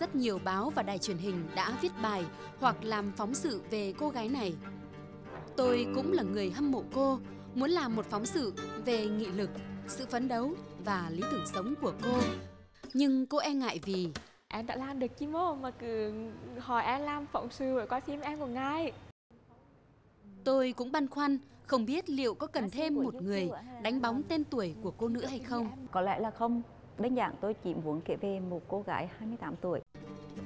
rất nhiều báo và đài truyền hình đã viết bài hoặc làm phóng sự về cô gái này. Tôi cũng là người hâm mộ cô, muốn làm một phóng sự về nghị lực, sự phấn đấu và lý tưởng sống của cô. Nhưng cô e ngại vì em đã làm được chứ mà cứ hỏi em làm phóng sự để coi phim em còn ngại. Tôi cũng băn khoăn, không biết liệu có cần thêm một người đánh bóng tên tuổi của cô nữa hay không. Có lẽ là không. Đơn giản tôi chỉ muốn kể về một cô gái 28 tuổi.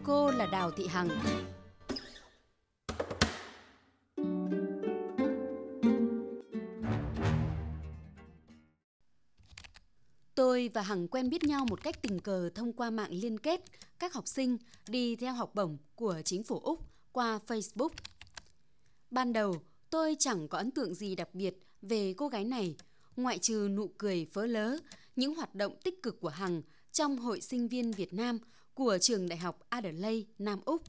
Cô là Đào Thị Hằng. Tôi và Hằng quen biết nhau một cách tình cờ thông qua mạng liên kết các học sinh đi theo học bổng của chính phủ Úc qua Facebook. Ban đầu, tôi chẳng có ấn tượng gì đặc biệt về cô gái này, ngoại trừ nụ cười phớ lớ, những hoạt động tích cực của Hằng trong Hội Sinh viên Việt Nam của trường Đại học Adelaide, Nam Úc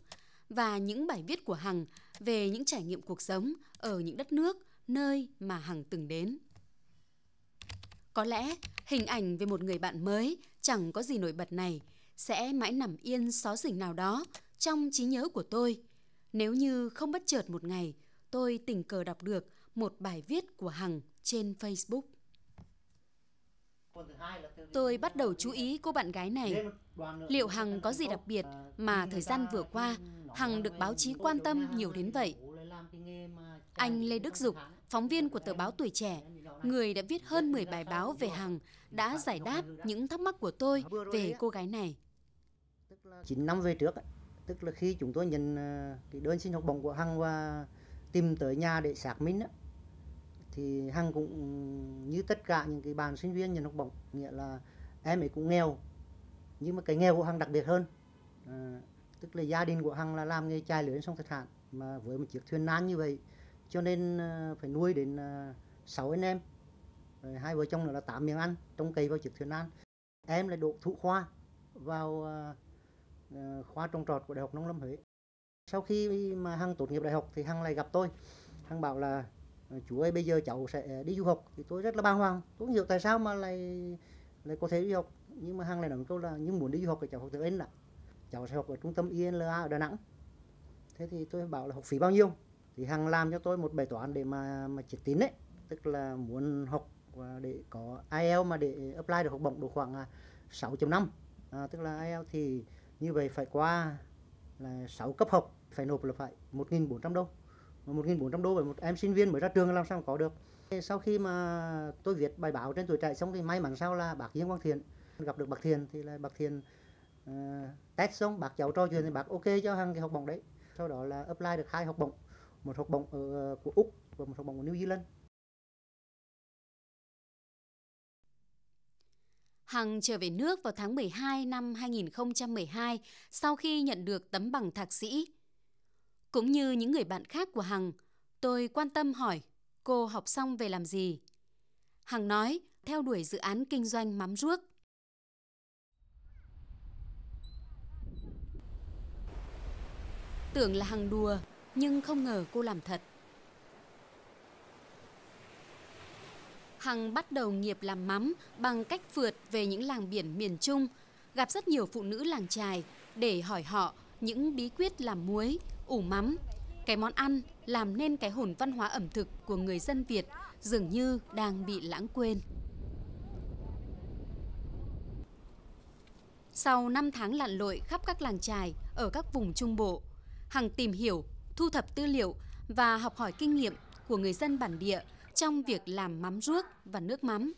và những bài viết của Hằng về những trải nghiệm cuộc sống ở những đất nước, nơi mà Hằng từng đến. Có lẽ hình ảnh về một người bạn mới chẳng có gì nổi bật này sẽ mãi nằm yên xó xỉnh nào đó trong trí nhớ của tôi, nếu như không bất chợt một ngày tôi tình cờ đọc được một bài viết của Hằng trên Facebook. Tôi bắt đầu chú ý cô bạn gái này. Liệu Hằng có gì đặc biệt mà thời gian vừa qua Hằng được báo chí quan tâm nhiều đến vậy? Anh Lê Đức Dục, phóng viên của tờ báo Tuổi Trẻ, người đã viết hơn 10 bài báo về Hằng, đã giải đáp những thắc mắc của tôi về cô gái này. 9 năm về trước, tức là khi chúng tôi nhận cái đơn xin học bổng của Hằng và tìm tới nhà để xác minh, thì Hằng cũng như tất cả những cái bạn sinh viên nhận học bổng, nghĩa là em ấy cũng nghèo, nhưng mà cái nghèo của Hằng đặc biệt hơn. Tức là gia đình của Hằng là làm nghề chài lưới sông Thạch Hãn, mà với một chiếc thuyền nan như vậy cho nên phải nuôi đến 6 anh em, rồi 2 vợ chồng nữa là 8 miệng ăn trông cậy vào chiếc thuyền nan. Em là đỗ thủ khoa vào khoa trồng trọt của Đại học Nông lâm Huế. Sau khi mà Hằng tốt nghiệp đại học thì Hằng lại gặp tôi. Hằng bảo là chú ơi, bây giờ cháu sẽ đi du học. Thì tôi rất là bàng hoàng, tôi không hiểu tại sao mà lại có thể đi học. Nhưng mà Hằng lại nói câu là nhưng muốn đi du học thì cháu học tiếng Anh đã. Cháu sẽ học ở trung tâm INLA ở Đà Nẵng. Thế thì tôi bảo là học phí bao nhiêu? Thì Hằng làm cho tôi một bài toán để mà chếch tín đấy, tức là muốn học và để có IELTS mà để apply được học bổng độ khoảng 6.5, tức là IELTS thì như vậy phải qua là 6 cấp học, phải nộp là phải 1.400 đô. Mà 1.400 đô với một em sinh viên mới ra trường làm sao có được. Sau khi mà tôi viết bài báo trên Tuổi Trẻ xong thì may mắn sao là bác Dương Quang Thiện, gặp được bác Thiện thì là bác Thiện test xong bác cháu trò chuyện thì bác ok cho Hằng cái học bổng đấy. Sau đó là apply được 2 học bổng, một học bổng của Úc và một học bổng của New Zealand. Hằng trở về nước vào tháng 12 năm 2012 sau khi nhận được tấm bằng thạc sĩ. Cũng như những người bạn khác của Hằng, tôi quan tâm hỏi cô học xong về làm gì. Hằng nói theo đuổi dự án kinh doanh mắm ruốc. Tưởng là Hằng đùa, nhưng không ngờ cô làm thật. Hằng bắt đầu nghiệp làm mắm bằng cách phượt về những làng biển miền Trung, gặp rất nhiều phụ nữ làng chài để hỏi họ những bí quyết làm muối, ủ mắm. Cái món ăn làm nên cái hồn văn hóa ẩm thực của người dân Việt dường như đang bị lãng quên. Sau 5 tháng lặn lội khắp các làng chài ở các vùng Trung Bộ, Hằng tìm hiểu, thu thập tư liệu và học hỏi kinh nghiệm của người dân bản địa trong việc làm mắm ruốc và nước mắm.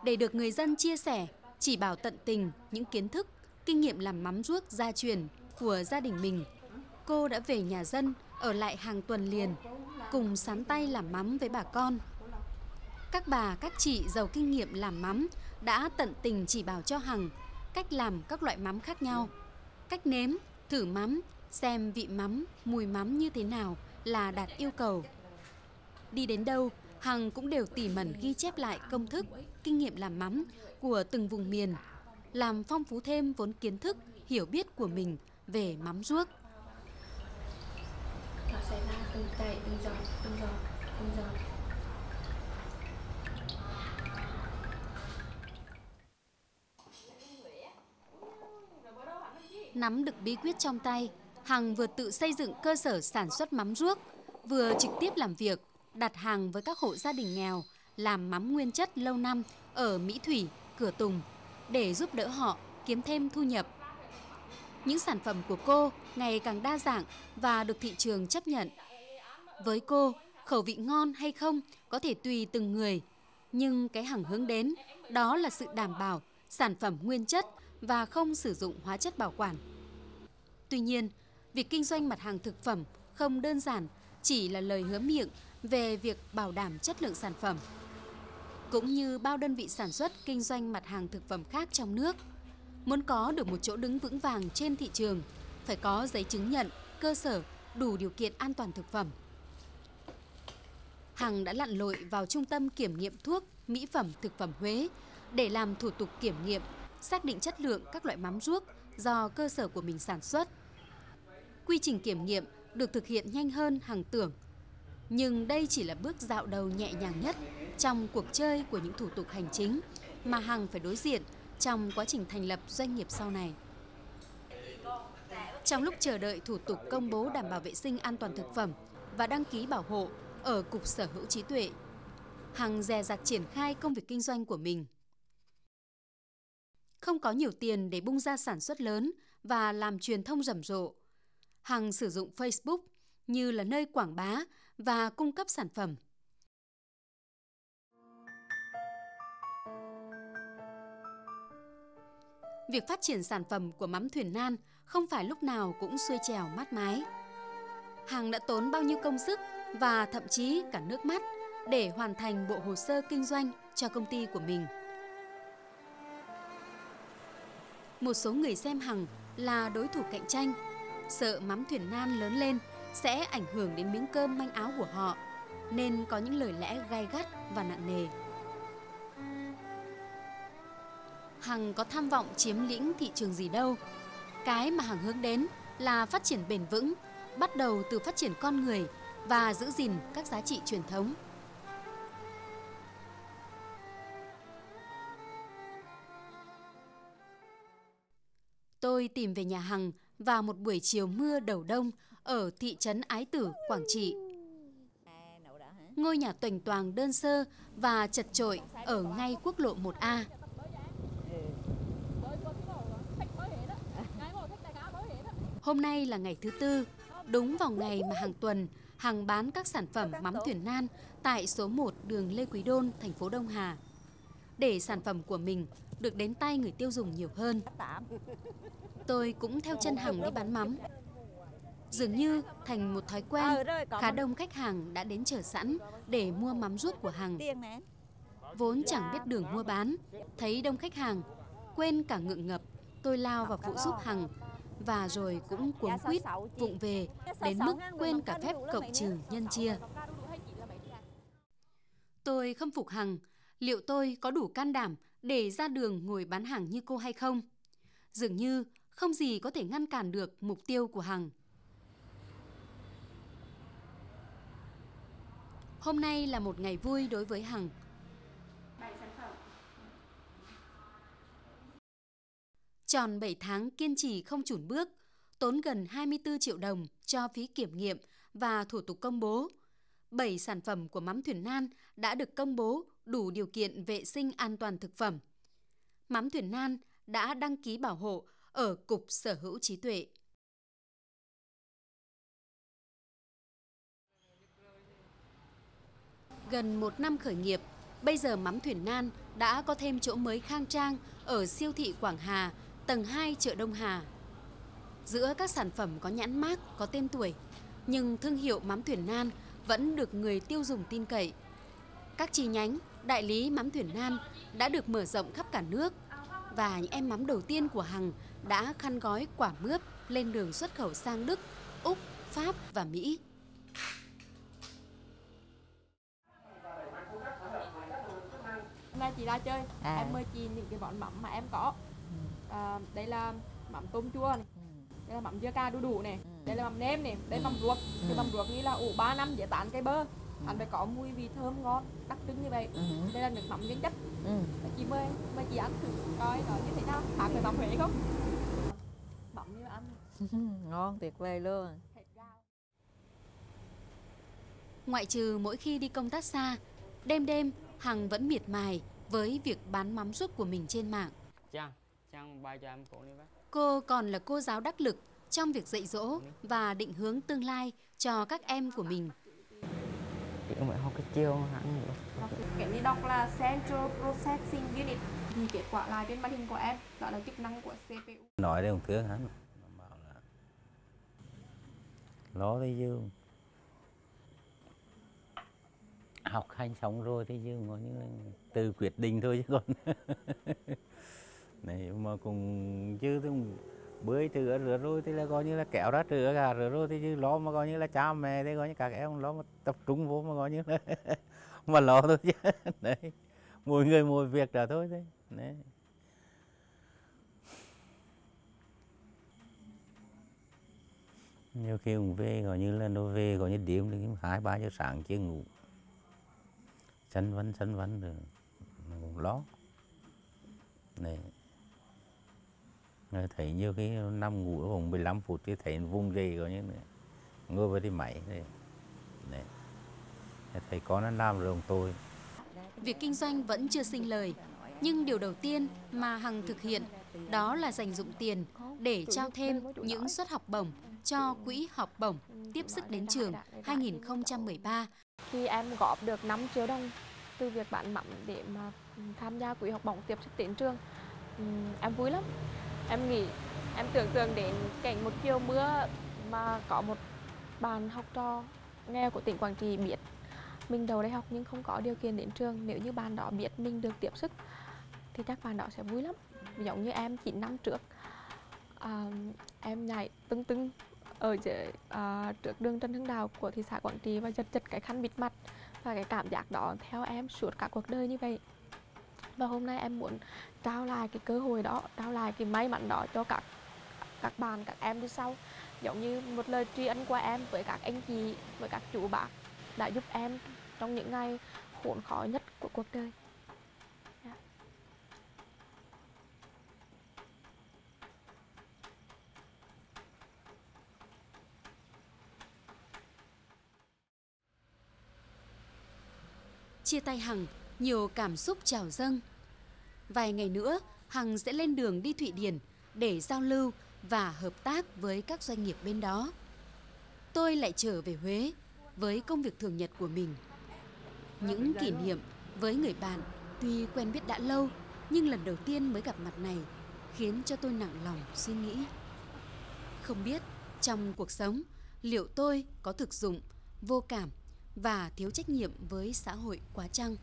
Để được người dân chia sẻ, chỉ bảo tận tình những kiến thức, kinh nghiệm làm mắm ruốc gia truyền của gia đình mình, cô đã về nhà dân ở lại hàng tuần liền, cùng sắn tay làm mắm với bà con. Các bà, các chị giàu kinh nghiệm làm mắm đã tận tình chỉ bảo cho Hằng cách làm các loại mắm khác nhau, cách nếm, thử mắm, xem vị mắm, mùi mắm như thế nào là đạt yêu cầu. Đi đến đâu, Hằng cũng đều tỉ mẩn ghi chép lại công thức, kinh nghiệm làm mắm của từng vùng miền, làm phong phú thêm vốn kiến thức, hiểu biết của mình về mắm ruốc. Nó sẽ ra từng chảy, từng giọt, từng giọt, từng giọt. Nắm được bí quyết trong tay, Hằng vừa tự xây dựng cơ sở sản xuất mắm ruốc, vừa trực tiếp làm việc, đặt hàng với các hộ gia đình nghèo làm mắm nguyên chất lâu năm ở Mỹ Thủy, Cửa Tùng để giúp đỡ họ kiếm thêm thu nhập. Những sản phẩm của cô ngày càng đa dạng và được thị trường chấp nhận. Với cô, khẩu vị ngon hay không có thể tùy từng người, nhưng cái Hằng hướng đến đó là sự đảm bảo sản phẩm nguyên chất và không sử dụng hóa chất bảo quản. Tuy nhiên, việc kinh doanh mặt hàng thực phẩm không đơn giản chỉ là lời hứa miệng về việc bảo đảm chất lượng sản phẩm. Cũng như bao đơn vị sản xuất kinh doanh mặt hàng thực phẩm khác trong nước, muốn có được một chỗ đứng vững vàng trên thị trường, phải có giấy chứng nhận, cơ sở đủ điều kiện an toàn thực phẩm. Hằng đã lặn lội vào Trung tâm Kiểm nghiệm Thuốc, Mỹ phẩm, Thực phẩm Huế để làm thủ tục kiểm nghiệm, xác định chất lượng các loại mắm ruốc do cơ sở của mình sản xuất. Quy trình kiểm nghiệm được thực hiện nhanh hơn Hằng tưởng, nhưng đây chỉ là bước dạo đầu nhẹ nhàng nhất trong cuộc chơi của những thủ tục hành chính mà Hằng phải đối diện trong quá trình thành lập doanh nghiệp sau này. Trong lúc chờ đợi thủ tục công bố đảm bảo vệ sinh an toàn thực phẩm và đăng ký bảo hộ ở Cục Sở hữu trí tuệ, Hằng dè dặt triển khai công việc kinh doanh của mình. Không có nhiều tiền để bung ra sản xuất lớn và làm truyền thông rầm rộ, Hằng sử dụng Facebook như là nơi quảng bá và cung cấp sản phẩm. Việc phát triển sản phẩm của mắm Thuyền Nan không phải lúc nào cũng xuôi trèo mát mái. Hằng đã tốn bao nhiêu công sức và thậm chí cả nước mắt để hoàn thành bộ hồ sơ kinh doanh cho công ty của mình. Một số người xem Hằng là đối thủ cạnh tranh, sợ mắm Thuyền Nan lớn lên sẽ ảnh hưởng đến miếng cơm manh áo của họ, nên có những lời lẽ gay gắt và nặng nề. Hằng có tham vọng chiếm lĩnh thị trường gì đâu. Cái mà Hằng hướng đến là phát triển bền vững, bắt đầu từ phát triển con người và giữ gìn các giá trị truyền thống. Tôi tìm về nhà Hằng vào một buổi chiều mưa đầu đông ở thị trấn Ái Tử, Quảng Trị. Ngôi nhà toành toàng đơn sơ và chật chội ở ngay quốc lộ 1A. Hôm nay là ngày thứ Tư, đúng vào ngày mà hàng tuần Hằng bán các sản phẩm mắm Thuyền Nan tại số 1 đường Lê Quý Đôn, thành phố Đông Hà, để sản phẩm của mình được đến tay người tiêu dùng nhiều hơn. Tôi cũng theo chân Hằng đi bán mắm. Dường như thành một thói quen, khá đông khách hàng đã đến chờ sẵn để mua mắm ruốc của Hằng. Vốn chẳng biết đường mua bán, thấy đông khách hàng, quên cả ngượng ngập, tôi lao vào phụ giúp Hằng và rồi cũng cuống quýt vụng về đến mức quên cả phép cộng trừ nhân chia. Tôi khâm phục Hằng, liệu tôi có đủ can đảm để ra đường ngồi bán hàng như cô hay không? Dường như không gì có thể ngăn cản được mục tiêu của Hằng. Hôm nay là một ngày vui đối với Hằng. Tròn 7 tháng kiên trì không chùn bước, tốn gần 24 triệu đồng cho phí kiểm nghiệm và thủ tục công bố. 7 sản phẩm của mắm Thuyền Nan đã được công bố đủ điều kiện vệ sinh an toàn thực phẩm. Mắm Thuyền Nan đã đăng ký bảo hộ ở Cục Sở hữu trí tuệ. Gần 1 năm khởi nghiệp, bây giờ mắm Thuyền Nan đã có thêm chỗ mới khang trang ở siêu thị Quảng Hà, tầng 2 chợ Đông Hà. Giữa các sản phẩm có nhãn mác, có tên tuổi, nhưng thương hiệu mắm Thuyền Nan vẫn được người tiêu dùng tin cậy. Các chi nhánh, đại lý mắm Thuyền Nan đã được mở rộng khắp cả nước, và những em mắm đầu tiên của Hằng đã khăn gói quả mướp lên đường xuất khẩu sang Đức, Úc, Pháp và Mỹ. Hôm nay chị ra chơi, em mời chị những cái món mắm mà em có. Đây là mắm tôm chua này, đây là mắm dưa ca đu đủ này, đây là mắm nêm này, đây là mắm ruốc. Cái mắm ruốc nghĩ là ủ 3 năm để tán cây bơ, ăn phải có mùi vị thơm ngon, đặc trưng như vậy. Đây là nước mắm nguyên chất. Chị mời chị ăn thử coi nó như thế nào, khác với mắm Huế không? Mắm như Ngon tuyệt vời luôn. Ngoại trừ mỗi khi đi công tác xa, đêm đêm Hằng vẫn miệt mài với việc bán mắm ruốc của mình trên mạng. Cô còn là cô giáo đắc lực trong việc dạy dỗ và định hướng tương lai cho các em của mình. Cái này đọc là Central Processing Unit, thì kết quả lại trên màn hình của em đó là chức năng của CPU. Nói đây một thứ hắn bảo là lo thấy dương học hành xong rồi thì dương gọi như là từ quyết định thôi chứ còn này mà cùng chứ bơi rửa rồi thì là coi như là kéo ra rửa rồi thì chứ lo mà coi như là cha mẹ thì coi như các em lo mà tập trung vô mà coi như là mà lo thôi chứ đấy, mỗi người mỗi việc là thôi đấy. Nhiều khi cũng về gọi như là nó về gọi như điểm đến 2-3 giờ sáng chưa ngủ, sân vấn rồi cũng lo này. Rồi thấy nhiều khi nằm ngủ khoảng 15 phút thì thấy vùng dây gọi như này ngồi với đi máy này. Thấy con nó làm rồi tôi. Việc kinh doanh vẫn chưa sinh lời, nhưng điều đầu tiên mà Hằng thực hiện đó là dành dụm tiền để trao thêm những suất học bổng cho quỹ học bổng Tiếp Sức Đến Trường 2013. Khi em góp được 5 triệu đồng từ việc bán mắm để mà tham gia quỹ học bổng Tiếp Sức Đến Trường, em vui lắm. Em nghĩ, em tưởng tượng đến cảnh một chiều mưa mà có một bạn học trò nghèo của tỉnh Quảng Trị biết mình đầu đại học nhưng không có điều kiện đến trường. Nếu như bạn đó biết mình được tiếp sức thì chắc bạn đó sẽ vui lắm. Giống như em 9 năm trước, em nhảy tưng ở dưới trước đường Trần Hưng Đạo của thị xã Quảng Trị và giật cái khăn bịt mặt, và cái cảm giác đó theo em suốt cả cuộc đời như vậy. Và hôm nay em muốn trao lại cái cơ hội đó, trao lại cái may mắn đó cho các bạn, các em đi sau, giống như một lời tri ân của em với các anh chị, với các chú bác đã giúp em trong những ngày khốn khó nhất của cuộc đời. Chia tay Hằng, nhiều cảm xúc trào dâng. Vài ngày nữa, Hằng sẽ lên đường đi Thụy Điển để giao lưu và hợp tác với các doanh nghiệp bên đó. Tôi lại trở về Huế với công việc thường nhật của mình. Những kỷ niệm với người bạn tuy quen biết đã lâu, nhưng lần đầu tiên mới gặp mặt này khiến cho tôi nặng lòng suy nghĩ. Không biết trong cuộc sống liệu tôi có thực dụng, vô cảm và thiếu trách nhiệm với xã hội quá chăng?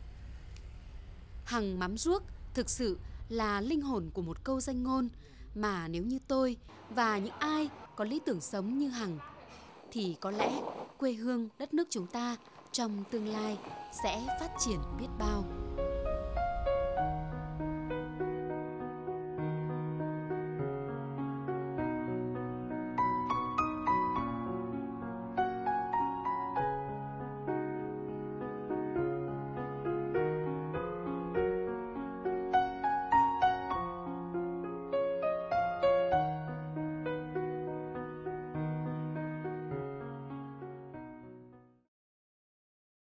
Hằng mắm ruốc thực sự là linh hồn của một câu danh ngôn mà nếu như tôi và những ai có lý tưởng sống như Hằng thì có lẽ quê hương đất nước chúng ta trong tương lai sẽ phát triển biết bao.